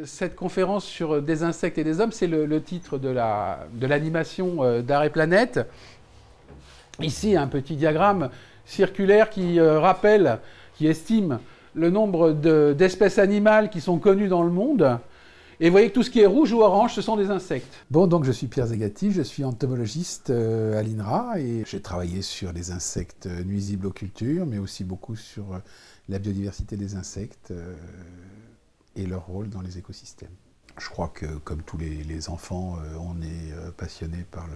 Cette conférence sur des insectes et des hommes, c'est le titre de l'animation d'Art et Planète. Ici, un petit diagramme circulaire qui rappelle, qui estime le nombre d'espèces animales qui sont connues dans le monde. Et vous voyez que tout ce qui est rouge ou orange, ce sont des insectes. Bon, donc je suis Pierre Zegati, je suis entomologiste à l'INRA et j'ai travaillé sur les insectes nuisibles aux cultures, mais aussi beaucoup sur la biodiversité des insectes et leur rôle dans les écosystèmes. Je crois que, comme tous les enfants, on est passionné par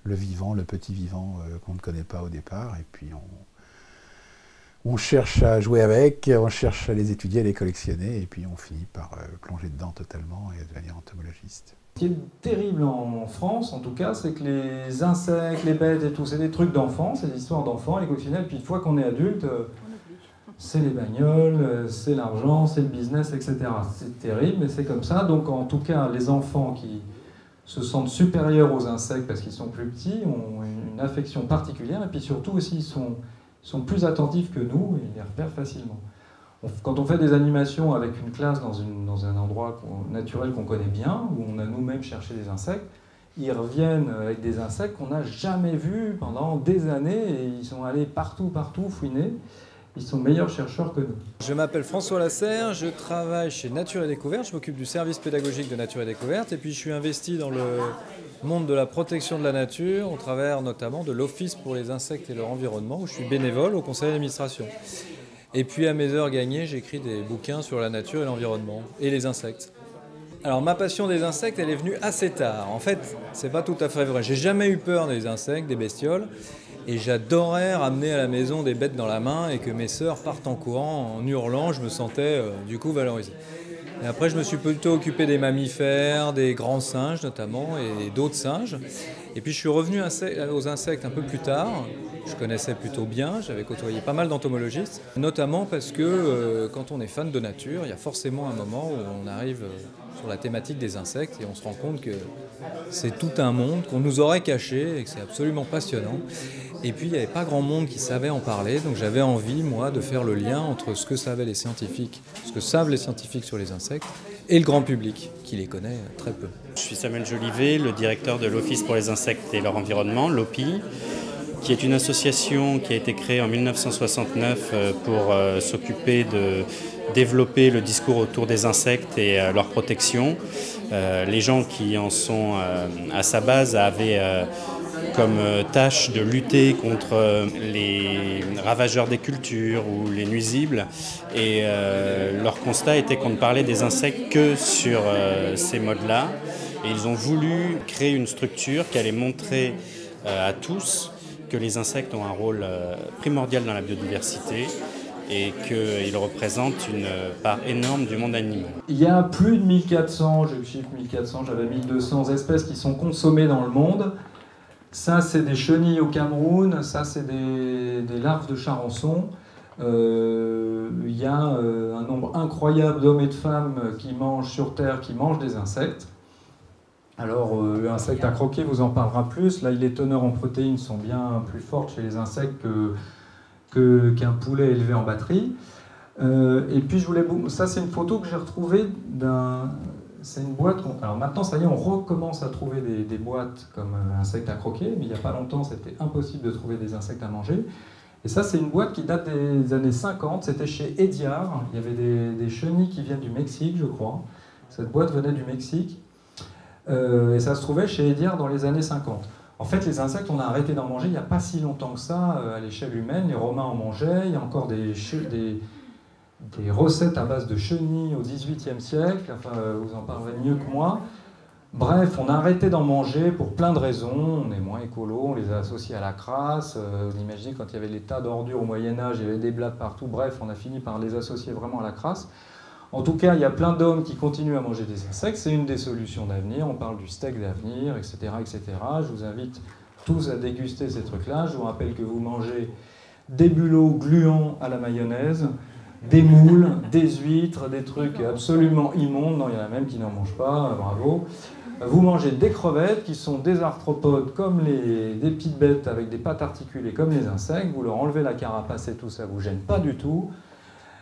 le vivant, le petit vivant qu'on ne connaît pas au départ, et puis on cherche à jouer avec, on cherche à les étudier, à les collectionner, et puis on finit par plonger dedans totalement et devenir entomologiste. Ce qui est terrible en France, en tout cas, c'est que les insectes, les bêtes et tout, c'est des trucs d'enfants, c'est des histoires d'enfants, et qu'au final, puis une fois qu'on est adulte, c'est les bagnoles, c'est l'argent, c'est le business, etc. C'est terrible, mais c'est comme ça. Donc en tout cas, les enfants qui se sentent supérieurs aux insectes parce qu'ils sont plus petits ont une affection particulière, et puis surtout aussi ils sont plus attentifs que nous et ils les repèrent facilement. Quand on fait des animations avec une classe dans un endroit naturel qu'on connaît bien, où on a nous-mêmes cherché des insectes, ils reviennent avec des insectes qu'on n'a jamais vus pendant des années et ils sont allés partout fouiner. Ils sont meilleurs chercheurs que nous. Je m'appelle François Lasserre, je travaille chez Nature et Découverte, je m'occupe du service pédagogique de Nature et Découverte et puis je suis investi dans le monde de la protection de la nature au travers notamment de l'Office pour les insectes et leur environnement où je suis bénévole au conseil d'administration. Et puis à mes heures gagnées, j'écris des bouquins sur la nature et l'environnement et les insectes. Alors ma passion des insectes, elle est venue assez tard. En fait, c'est pas tout à fait vrai. J'ai jamais eu peur des insectes, des bestioles. Et j'adorais ramener à la maison des bêtes dans la main et que mes sœurs partent en courant en hurlant, je me sentais du coup valorisé. Et après je me suis plutôt occupé des mammifères, des grands singes notamment et d'autres singes. Et puis je suis revenu aux insectes un peu plus tard. Je connaissais plutôt bien, j'avais côtoyé pas mal d'entomologistes, notamment parce que quand on est fan de nature, il y a forcément un moment où on arrive sur la thématique des insectes et on se rend compte que c'est tout un monde qu'on nous aurait caché et que c'est absolument passionnant. Et puis il n'y avait pas grand monde qui savait en parler, donc j'avais envie, moi, de faire le lien entre ce que savaient les scientifiques, ce que savent les scientifiques sur les insectes, et le grand public, qui les connaît très peu. Je suis Samuel Jolivet, le directeur de l'Office pour les insectes et leur environnement, l'OPI, qui est une association qui a été créée en 1969 pour s'occuper de développer le discours autour des insectes et leur protection. Les gens qui en sont à sa base avaient comme tâche de lutter contre les ravageurs des cultures ou les nuisibles. Et leur constat était qu'on ne parlait des insectes que sur ces modes-là. Et ils ont voulu créer une structure qui allait montrer à tous que les insectes ont un rôle primordial dans la biodiversité et qu'ils représentent une part énorme du monde animal. Il y a plus de 1400, j'ai le chiffre 1400, j'avais 1200 espèces qui sont consommées dans le monde. Ça, c'est des chenilles au Cameroun, ça, c'est des larves de charançon. Il y a un nombre incroyable d'hommes et de femmes qui mangent sur Terre, qui mangent des insectes. Alors, l'insecte à croquer vous en parlera plus. Là, les teneurs en protéines sont bien plus fortes chez les insectes qu'un poulet élevé en batterie. Et puis, ça, c'est une photo que j'ai retrouvée c'est une boîte. Alors maintenant, ça y est, on recommence à trouver des boîtes comme insectes à croquer, mais il n'y a pas longtemps, c'était impossible de trouver des insectes à manger. Et ça, c'est une boîte qui date des années 50. C'était chez Ediar. Il y avait des chenilles qui viennent du Mexique, je crois. Cette boîte venait du Mexique. Et ça se trouvait chez Ediar dans les années 50. En fait, les insectes, on a arrêté d'en manger il n'y a pas si longtemps que ça à l'échelle humaine. Les Romains en mangeaient. Il y a encore des recettes à base de chenilles au XVIIIe siècle. Enfin, vous en parlerez mieux que moi. Bref, on a arrêté d'en manger pour plein de raisons. On est moins écolo, on les a associés à la crasse. Vous imaginez, quand il y avait les tas d'ordures au Moyen-Âge, il y avait des blattes partout. Bref, on a fini par les associer vraiment à la crasse. En tout cas, il y a plein d'hommes qui continuent à manger des insectes. C'est une des solutions d'avenir. On parle du steak d'avenir, etc., etc. Je vous invite tous à déguster ces trucs-là. Je vous rappelle que vous mangez des bulots gluants à la mayonnaise, des moules, des huîtres, des trucs absolument immondes. Non, il y en a même qui n'en mangent pas, bravo. Vous mangez des crevettes qui sont des arthropodes comme des petites bêtes avec des pattes articulées comme les insectes. Vous leur enlevez la carapace et tout, ça ne vous gêne pas du tout.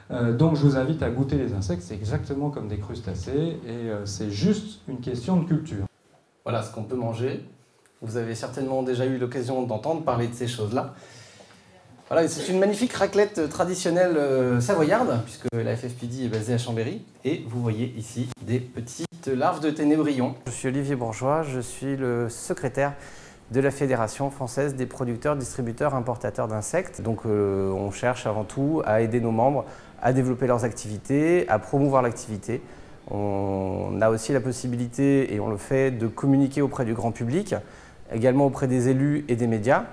Donc je vous invite à goûter les insectes, c'est exactement comme des crustacés et c'est juste une question de culture. Voilà ce qu'on peut manger. Vous avez certainement déjà eu l'occasion d'entendre parler de ces choses-là. Voilà, c'est une magnifique raclette traditionnelle savoyarde, puisque la FFPD est basée à Chambéry. Et vous voyez ici des petites larves de ténébrions. Je suis Olivier Bourgeois, je suis le secrétaire de la Fédération française des producteurs, distributeurs, importateurs d'insectes. Donc on cherche avant tout à aider nos membres à développer leurs activités, à promouvoir l'activité. On a aussi la possibilité, et on le fait, de communiquer auprès du grand public, également auprès des élus et des médias,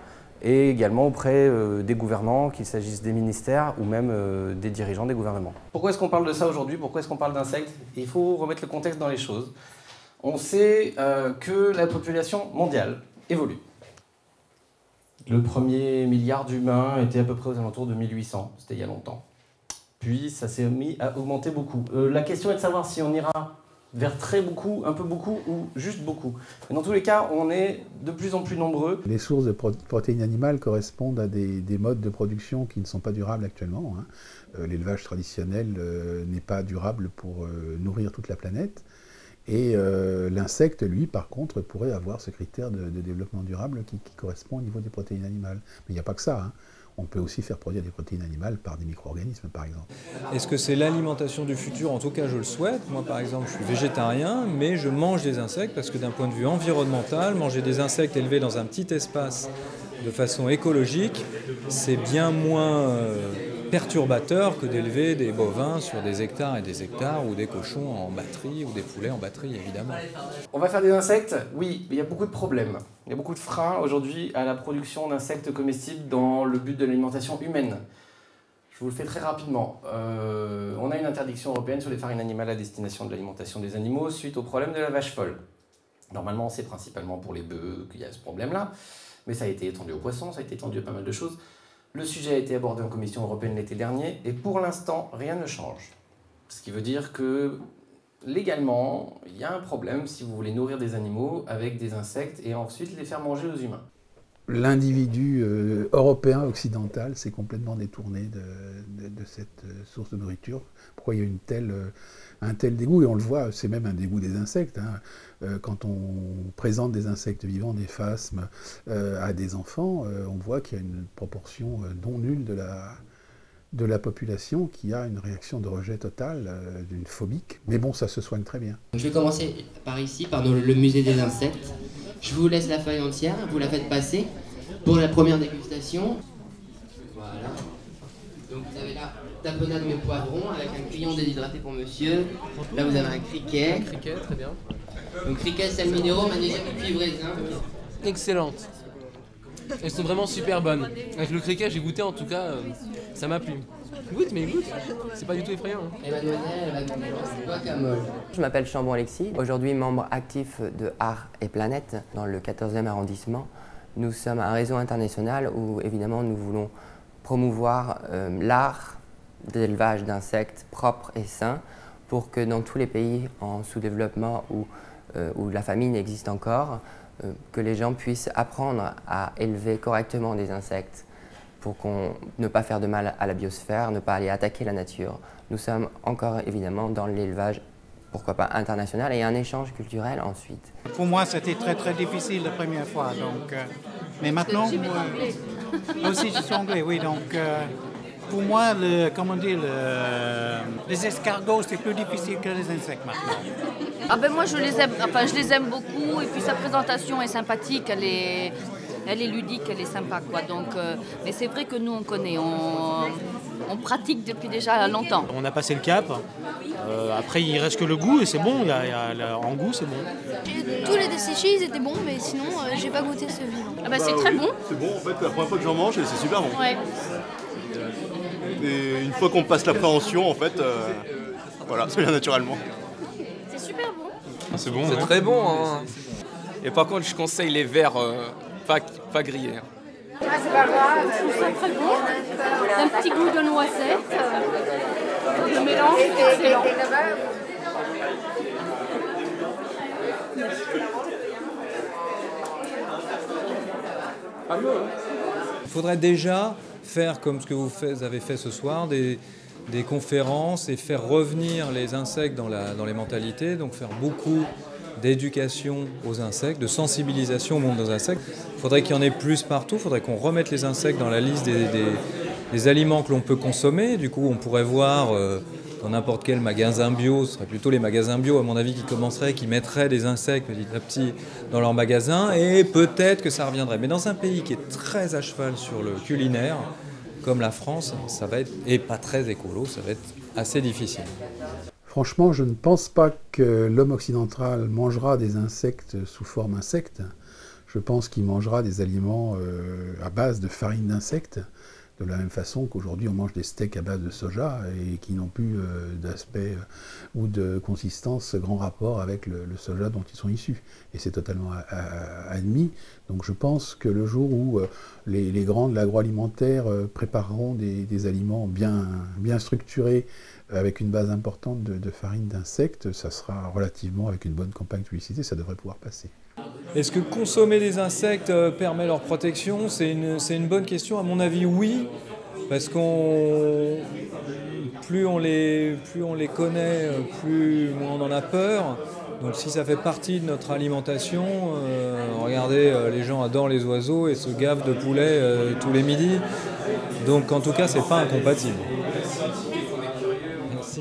et également auprès des gouvernants, qu'il s'agisse des ministères ou même des dirigeants des gouvernements. Pourquoi est-ce qu'on parle de ça aujourd'hui? Pourquoi est-ce qu'on parle d'insectes? Il faut remettre le contexte dans les choses. On sait que la population mondiale évolue. Le premier milliard d'humains était à peu près aux alentours de 1800, c'était il y a longtemps. Puis ça s'est mis à augmenter beaucoup. La question est de savoir si on ira vers très beaucoup, un peu beaucoup ou juste beaucoup. Mais dans tous les cas, on est de plus en plus nombreux. Les sources de protéines animales correspondent à des modes de production qui ne sont pas durables actuellement. L'élevage traditionnel n'est pas durable pour nourrir toute la planète. Et l'insecte, lui, par contre, pourrait avoir ce critère de développement durable qui correspond au niveau des protéines animales. Mais il n'y a pas que ça. On peut aussi faire produire des protéines animales par des micro-organismes, par exemple. Est-ce que c'est l'alimentation du futur? En tout cas, je le souhaite. Moi, par exemple, je suis végétarien, mais je mange des insectes parce que d'un point de vue environnemental, manger des insectes élevés dans un petit espace de façon écologique, c'est bien moins perturbateur que d'élever des bovins sur des hectares et des hectares, ou des cochons en batterie, ou des poulets en batterie, évidemment. On va faire des insectes? Oui, mais il y a beaucoup de problèmes. Il y a beaucoup de freins aujourd'hui à la production d'insectes comestibles dans le but de l'alimentation humaine. Je vous le fais très rapidement. On a une interdiction européenne sur les farines animales à destination de l'alimentation des animaux suite au problème de la vache folle. Normalement, c'est principalement pour les bœufs qu'il y a ce problème-là, mais ça a été étendu aux poissons, ça a été étendu à pas mal de choses. Le sujet a été abordé en Commission européenne l'été dernier, et pour l'instant, rien ne change. Ce qui veut dire que, légalement, il y a un problème si vous voulez nourrir des animaux avec des insectes et ensuite les faire manger aux humains. L'individu européen occidental s'est complètement détourné de cette source de nourriture. Pourquoi il y a un tel dégoût? Et on le voit, c'est même un dégoût des insectes. Quand on présente des insectes vivants, des phasmes, à des enfants, on voit qu'il y a une proportion non nulle de la population qui a une réaction de rejet total, d'une phobique. Mais bon, ça se soigne très bien. Je vais commencer par ici, par le musée des insectes. Je vous laisse la feuille entière, vous la faites passer pour la première dégustation. Voilà. Donc vous avez là tapenade mais poivrons avec un grillon déshydraté pour monsieur. Là vous avez un criquet. Un criquet, très bien. Donc criquet, sel minéraux, magnésium et cuivre raisin. Excellente. Elles sont vraiment super bonnes. Avec le criquet, j'ai goûté en tout cas, ça m'a plu. Goûte, mais goûte. C'est pas du tout effrayant. Et mademoiselle, elle va goûter guacamole. Je m'appelle Chambon Alexis, aujourd'hui membre actif de Art et Planète dans le 14e arrondissement. Nous sommes un réseau international où évidemment nous voulons promouvoir l'art d'élevage d'insectes propres et sains pour que dans tous les pays en sous-développement où la famine existe encore, que les gens puissent apprendre à élever correctement des insectes pour ne pas faire de mal à la biosphère, ne pas aller attaquer la nature. Nous sommes encore évidemment dans l'élevage, pourquoi pas international, et un échange culturel ensuite. Pour moi, c'était très très difficile la première fois, donc, mais maintenant, moi aussi je suis anglais, oui, donc pour moi, les escargots, c'est plus difficile que les insectes maintenant. Ah ben moi je les aime beaucoup, et puis sa présentation est sympathique, elle est ludique, elle est sympa quoi. Donc, mais c'est vrai que nous on connaît, on pratique depuis déjà longtemps. On a passé le cap, après il reste que le goût et c'est bon, en goût c'est bon. Tous les desséchés ils étaient bons, mais sinon j'ai pas goûté ce vivant. Ah bah c'est très bon. C'est bon en fait, la première fois que j'en mange et c'est super bon. Ouais. Et une fois qu'on passe l'appréhension en fait, voilà, ça vient naturellement. C'est super bon. Ah, c'est bon. C'est très bon. Hein. Et par contre je conseille les verres pas grillés. Ah, c'est pas grave, je trouve ça très bon. Un petit goût de noisette. Le mélange est excellent. Il faudrait déjà faire comme ce que vous avez fait ce soir, des conférences et faire revenir les insectes dans les mentalités, donc faire beaucoup d'éducation aux insectes, de sensibilisation au monde des insectes. Il faudrait qu'il y en ait plus partout, il faudrait qu'on remette les insectes dans la liste des aliments que l'on peut consommer. Du coup, on pourrait voir dans n'importe quel magasin bio, ce serait plutôt les magasins bio à mon avis qui mettraient des insectes petit à petit dans leur magasin, et peut-être que ça reviendrait. Mais dans un pays qui est très à cheval sur le culinaire, comme la France, ça va être, et pas très écolo, ça va être assez difficile. Franchement, je ne pense pas que l'homme occidental mangera des insectes sous forme insecte. Je pense qu'il mangera des aliments à base de farine d'insectes, de la même façon qu'aujourd'hui on mange des steaks à base de soja et qui n'ont plus d'aspect ou de consistance grand rapport avec le soja dont ils sont issus. Et c'est totalement admis. Donc je pense que le jour où les grands de l'agroalimentaire prépareront des aliments bien structurés avec une base importante de farine d'insectes, ça sera relativement, avec une bonne campagne de publicité, ça devrait pouvoir passer. Est-ce que consommer des insectes permet leur protection? C'est une bonne question. À mon avis, oui. Parce que plus on les connaît, plus on en a peur. Donc si ça fait partie de notre alimentation, regardez, les gens adorent les oiseaux et se gavent de poulet tous les midis. Donc en tout cas, c'est pas incompatible. Merci.